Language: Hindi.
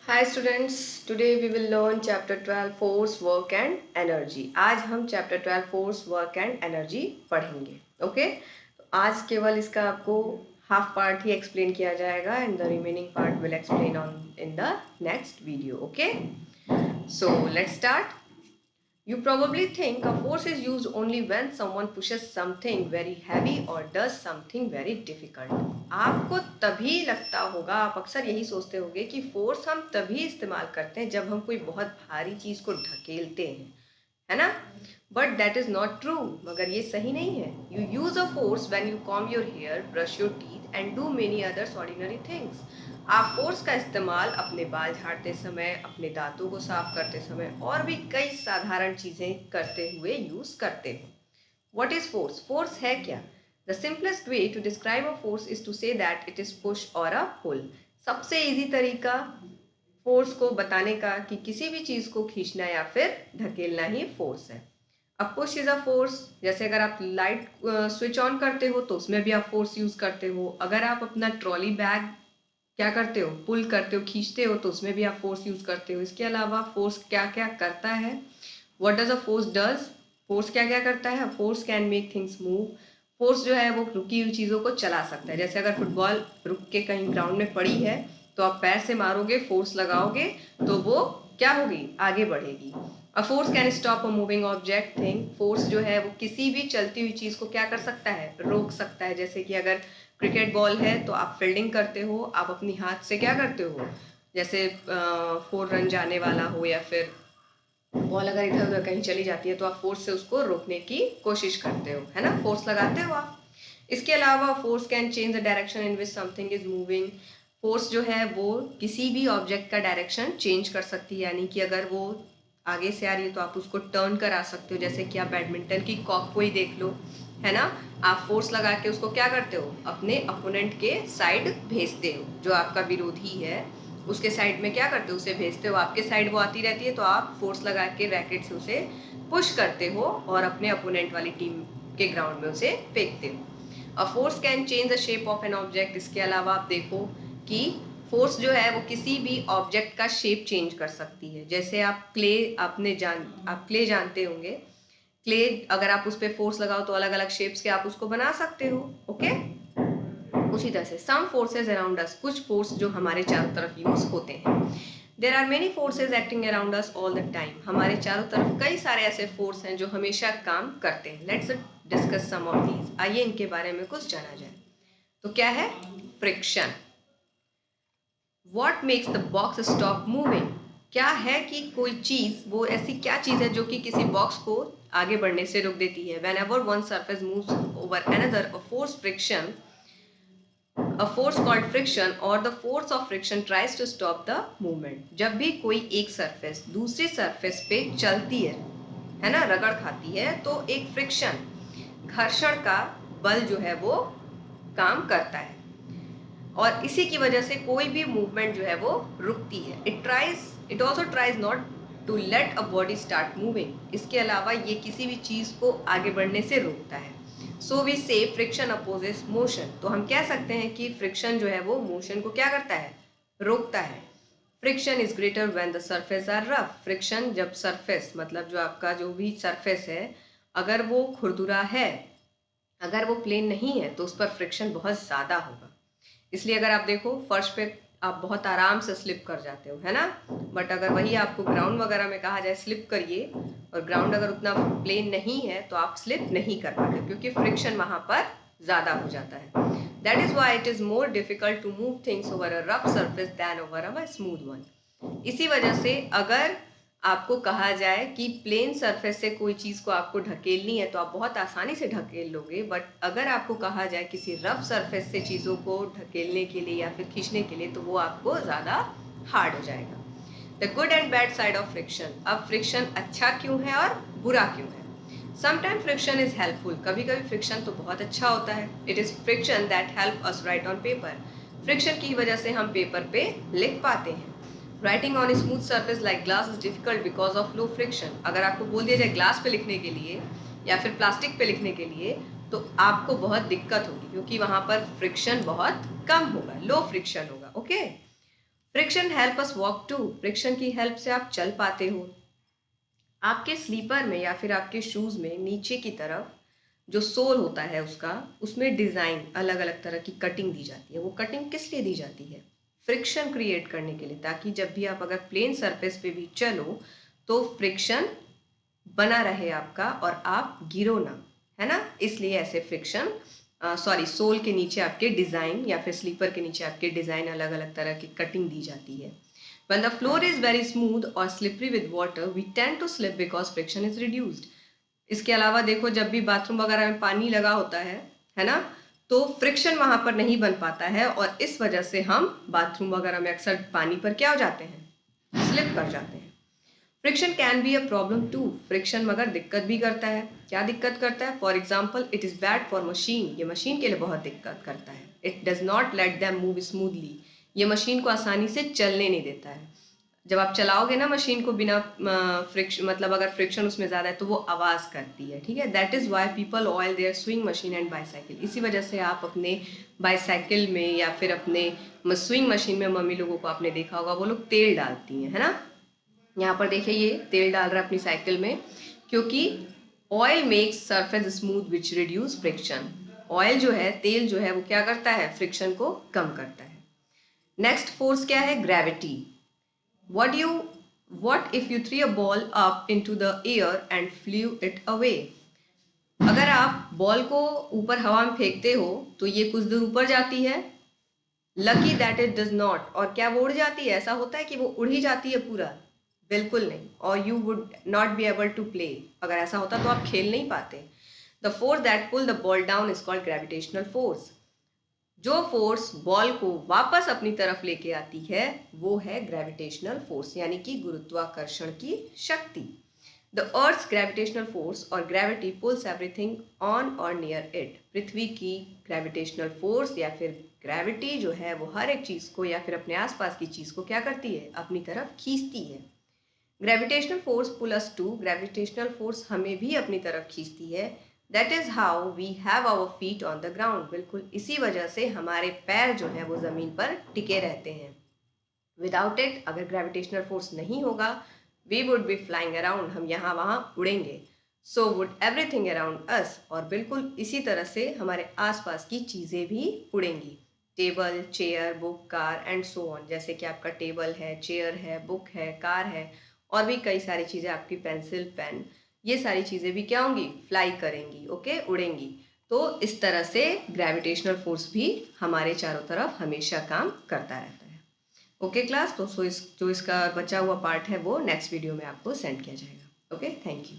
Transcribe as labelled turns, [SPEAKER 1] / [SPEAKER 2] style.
[SPEAKER 1] Hi students, today we will learn chapter 12 force, work and energy. आज हम chapter 12 force, work and energy पढ़ेंगे. ओके तो आज केवल इसका आपको हाफ पार्ट ही एक्सप्लेन किया जाएगा and the remaining part will explain on in the next video. Okay, so let's start. You probably think a force is used only when someone pushes something very heavy or does something very difficult. आपको तभी लगता होगा, आप अक्सर यही सोचते होंगे कि फोर्स हम तभी इस्तेमाल करते हैं जब हम कोई बहुत भारी चीज को ढकेलते हैं, है ना? But that is not true. मगर ये सही नहीं है. You use a force when you comb your hair, brush your teeth and do many others ordinary things. आप फोर्स का इस्तेमाल अपने बाल झाड़ते समय, अपने दांतों को साफ करते समय और भी कई साधारण चीजें करते हुए यूज करते हो. What is force? Force है क्या? The simplest way to describe a force is to say that it is push or a pull. सबसे इजी तरीका फोर्स को बताने का कि किसी भी चीज को खींचना या फिर धकेलना ही फोर्स है. अब पुश इज अ फोर्स. जैसे अगर आप लाइट स्विच ऑन करते हो तो उसमें भी आप फोर्स यूज करते हो. अगर आप अपना ट्रॉली बैग क्या करते हो, पुल करते हो, खींचते हो, तो उसमें भी आप फोर्स यूज करते हो. इसके अलावा फोर्स क्या क्या करता है, what does a force does, force क्या क्या करता है. Force can make things move. Force जो है वो रुकी हुई चीज़ों को चला सकता है. जैसे अगर फुटबॉल रुक के कहीं ग्राउंड में पड़ी है तो आप पैर से मारोगे, फोर्स लगाओगे तो वो क्या होगी, आगे बढ़ेगी. A force can stop a moving object thing. Force जो है वो किसी भी चलती हुई चीज़ को क्या कर सकता है, रोक सकता है. जैसे कि अगर क्रिकेट बॉल है तो आप फील्डिंग करते हो, आप अपनी हाथ से क्या करते हो, जैसे 4 रन जाने वाला हो या फिर बॉल अगर इधर उधर कहीं चली जाती है तो आप फोर्स से उसको रोकने की कोशिश करते हो, है ना, फोर्स लगाते हो आप. इसके अलावा force can change the direction in which something is moving. Force जो है वो किसी भी ऑब्जेक्ट का डायरेक्शन चेंज कर सकती है. यानी कि अगर वो आगे से आ रही है तो आप उसको टर्न करा सकते हो. जैसे कि आप बैडमिंटन की कॉक को ही देख लो, है ना. आप फोर्स लगा के उसको क्या करते हो, अपने अपोनेंट के साइड भेजते हो. जो आपका विरोधी है उसके साइड में क्या करते हो, उसे भेजते हो. आपके साइड वो आती रहती है तो आप फोर्स लगा के रैकेट से उसे पुश करते हो और अपने अपोनेंट वाली टीम के ग्राउंड में उसे फेंकते हो. A force can change the shape of an object. इसके अलावा आप देखो कि फोर्स जो है वो किसी भी ऑब्जेक्ट का शेप चेंज कर सकती है. जैसे आप क्ले जानते होंगे. क्ले अगर आप उस पर फोर्स लगाओ तो अलग अलग शेप्स के आप उसको बना सकते हो. ओके, उसी तरह से सम फोर्सेज अराउंड अस, कुछ फोर्स जो हमारे चारों तरफ यूज होते हैं. There are many forces acting around us all the time. हमारे चारों तरफ कई सारे ऐसे फोर्स हैं जो हमेशा काम करते हैं. Let's discuss some of these. आइए इनके बारे में कुछ जाना जाए. तो क्या है friction. What makes the box stop moving. क्या है कि कोई चीज, वो ऐसी क्या चीज है जो कि किसी बॉक्स को आगे बढ़ने से रोक देती है. When ever one surface moves over another, a force friction, a force called friction or the force of friction tries to stop the movement. जब भी कोई एक सरफेस दूसरी सरफेस पे चलती है ना, रगड़ खाती है, तो एक फ्रिक्शन, घर्षण का बल जो है वो काम करता है और इसी की वजह से कोई भी मूवमेंट जो है वो रुकती है. It also tries not to let a body start moving. इसके अलावा ये किसी भी चीज को आगे बढ़ने से रोकता है. सो वी से फ्रिक्शन अपोजेस मोशन. तो हम कह सकते हैं कि फ्रिक्शन जो है वो मोशन को क्या करता है, रोकता है. Friction is greater when the surface are rough. Friction जब सरफेस, मतलब जो आपका जो भी सरफेस है, अगर वो खुरदुरा है, अगर वो प्लेन नहीं है, तो उस पर फ्रिक्शन बहुत ज्यादा होगा. इसलिए अगर आप देखो फर्श पे आप बहुत आराम से स्लिप कर जाते हो, है ना. बट अगर वही आपको ग्राउंड वगैरह में कहा जाए स्लिप करिए, और ग्राउंड अगर उतना प्लेन नहीं है तो आप स्लिप नहीं कर पाते क्योंकि फ्रिक्शन वहां पर ज्यादा हो जाता है. That is why it is more difficult to move things over a rough surface than over a smooth one. इसी वजह से अगर आपको कहा जाए कि प्लेन सरफेस से कोई चीज को आपको ढकेलनी है तो आप बहुत आसानी से ढकेल लोगे. बट अगर आपको कहा जाए किसी रफ सरफेस से चीजों को ढकेलने के लिए या फिर खींचने के लिए, तो वो आपको ज्यादा हार्ड हो जाएगा. The good and bad side of friction. अब फ्रिक्शन अच्छा क्यों है और बुरा क्यों है. Sometime friction is helpful. कभी कभी फ्रिक्शन तो बहुत अच्छा होता है. It is friction that help us right on paper. Friction की वजह से हम पेपर पे लिख पाते हैं. Writing on smooth surface like glass is difficult because of low friction. अगर आपको बोल दिया जाए ग्लास पे लिखने के लिए या फिर प्लास्टिक पे लिखने के लिए, तो आपको बहुत दिक्कत होगी क्योंकि वहां पर फ्रिक्शन बहुत कम होगा, लो फ्रिक्शन होगा. Okay, friction help us walk too, friction की हेल्प से आप चल पाते हो। आपके स्लीपर में या फिर आपके शूज में नीचे की तरफ जो सोल होता है उसका, उसमें डिजाइन अलग अलग तरह की कटिंग दी जाती है। वो कटिंग किस लिए दी जाती है? फ्रिक्शन क्रिएट करने के लिए, ताकि जब भी आप अगर प्लेन सरफेस पे भी चलो तो फ्रिक्शन बना रहे आपका और आप गिरो ना, है ना। इसलिए ऐसे फ्रिक्शन सोल के नीचे आपके डिजाइन या फिर स्लीपर के नीचे आपके डिजाइन अलग अलग तरह की कटिंग दी जाती है। When the floor is very smooth or slippery with water, we tend to slip because friction is reduced. इसके अलावा देखो, जब भी बाथरूम वगैरह में पानी लगा होता है ना, तो फ्रिक्शन वहां पर नहीं बन पाता है और इस वजह से हम बाथरूम वगैरह में अक्सर पानी पर क्या हो जाते हैं, स्लिप कर जाते हैं। Friction can be a problem too, friction मगर दिक्कत भी करता है। क्या दिक्कत करता है? For example, it is bad for machine, ये मशीन के लिए बहुत दिक्कत करता है। It does not let them move smoothly, ये मशीन को आसानी से चलने नहीं देता है। जब आप चलाओगे ना मशीन को बिना फ्रिक्शन, मतलब अगर फ्रिक्शन उसमें ज़्यादा है तो वो आवाज़ करती है, ठीक है। That is why people oil their swing machine and bicycle, इसी वजह से आप अपने बाईसाइकिल में या फिर अपने स्विंग मशीन में मम्मी लोगों को आपने देखा होगा वो लोग तेल डालती हैं, है ना। यहाँ पर देखिए ये तेल डाल रहा है अपनी साइकिल में, क्योंकि oil makes surface smooth which reduce friction. Oil जो है, तेल जो है, वो क्या करता है, फ्रिक्शन को कम करता है। नेक्स्ट फोर्स क्या है? Gravity. What if you threw a ball up into the air and flew it away? अगर आप बॉल को ऊपर हवा में फेंकते हो तो ये कुछ दूर ऊपर जाती है। Lucky that it does not, और क्या वो उड़ जाती है? ऐसा होता है कि वो उड़ ही जाती है पूरा? बिल्कुल नहीं। और you would not be able to play, अगर ऐसा होता तो आप खेल नहीं पाते। The force that pull the ball down is called gravitational force. जो फोर्स बॉल को वापस अपनी तरफ लेके आती है वो है ग्रेविटेशनल फोर्स, यानी कि गुरुत्वाकर्षण की शक्ति। द अर्थ्स ग्रेविटेशनल फोर्स और ग्रेविटी पुल्स एवरीथिंग ऑन और नियर इट। पृथ्वी की ग्रेविटेशनल फोर्स या फिर ग्रेविटी जो है वो हर एक चीज को या फिर अपने आसपास की चीज को क्या करती है, अपनी तरफ खींचती है। Gravitational force pull us too, gravitational force हमें भी अपनी तरफ खींचती है। That is how we have our feet on the ground, बिल्कुल इसी वजह से हमारे पैर जो है वो जमीन पर टिके रहते हैं। विदाउट इट, अगर ग्रेविटेशनल फोर्स नहीं होगा, we would be flying around, हम यहाँ वहाँ उड़ेंगे। So would everything around us, और बिल्कुल इसी तरह से हमारे आसपास की चीज़ें भी उड़ेंगी। Table, chair, book, car and so on. जैसे कि आपका टेबल है, चेयर है, बुक है, कार है, और भी कई सारी चीज़ें, आपकी पेंसिल, पेन, ये सारी चीज़ें भी क्या होंगी, फ्लाई करेंगी, ओके, उड़ेंगी। तो इस तरह से ग्रेविटेशनल फोर्स भी हमारे चारों तरफ हमेशा काम करता रहता है। ओके क्लास, तो जो इसका बचा हुआ पार्ट है वो नेक्स्ट वीडियो में आपको सेंड किया जाएगा। Okay, thank you.